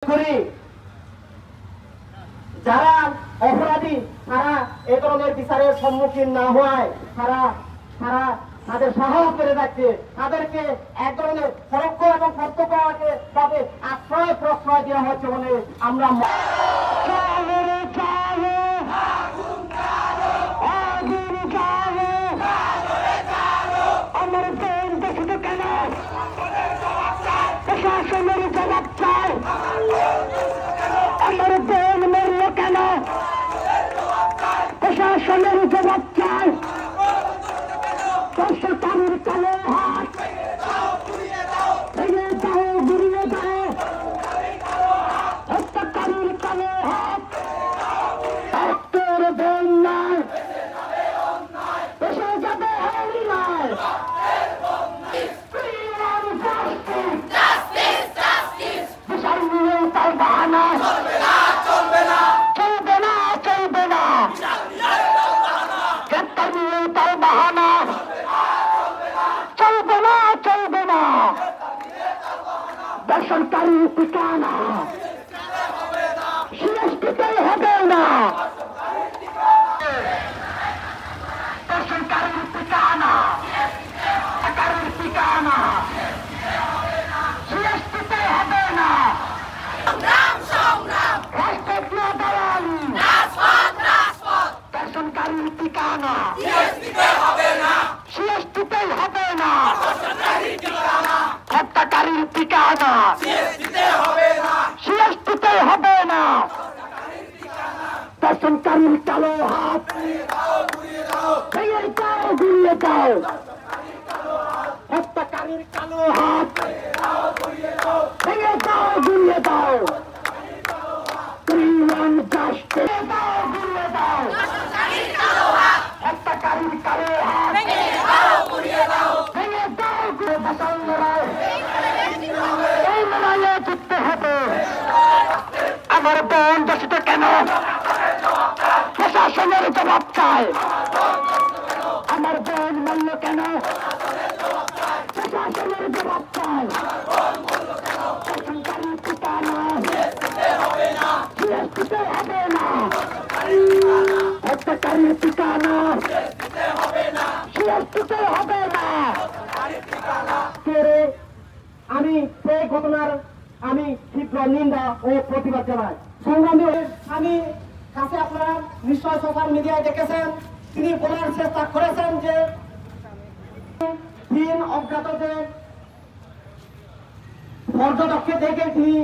করি যারা অপরাধী তারা এ ধরনের বিচারের সম্মুখীন না হওয়ায় তারা তাদের সাহস করে রাখছে, তাদেরকে এক ধরনের পরোক্ষ এবং প্রত্যক্ষভাবে আশ্রয় প্রশ্রয় দেওয়া হচ্ছে বলে আমরা প্রশাসনের জবাব চাই। আমার বোন মরল কেন? প্রশাসনের জবাব চাই। দর্শকের কালো হাত ভেঙে দাও, গুড়িয়ে দাও। হত্যাকারীর কালো হাত রক্তের বন্যায় এসে যাবে অন্যায়। তার বাহানা চলবে না, চলবে না, গ্রেপ্তার নিয়ে তার বাহানা চলবে না, চলবে না। বেসরকারি ঠিকানা সিএসপিতে হবে না। বেসরকারি ঠিকানা ঠিকানা সিএসপিতে হবে না। বেসরকারি ঠিকানা সিএসপিতে হবে না। হত্যাকারীর ঠিকানা সিএসপিতে হবে না। বেসরকারীর কালো হাত ভেঙে দাও, গুড়িয়ে দাও। হত্যাকারীর কালো হাত ভেঙে দাও, গুড়িয়ে দাও। হত্যাকারীর কালো হাত ভেঙে দাও, গুড়িয়ে দাও। এই লড়াইয়ে জিততে হবে। আমার বোন দোষিত কেন? প্রশাসনের জবাব চাই। আমার বোন মূল্য কেন? প্রশাসনের জবাব চাই। বেসরকারি ঠিকানা সিএসপিতে হবে না। হত্যাকারী ঠিকানা সিএসপিতে হবে না। আমি সেই ঘটনার তীব্র নিন্দা ও প্রতিবাদ জানাই। সংগ্রামী আমি কাছে আপনারা নিশ্চয় সোশ্যাল মিডিয়ায় দেখেছেন, তিনি বলার চেষ্টা করেছেন যে অজ্ঞাত যে পর্যটককে দেখে তিনি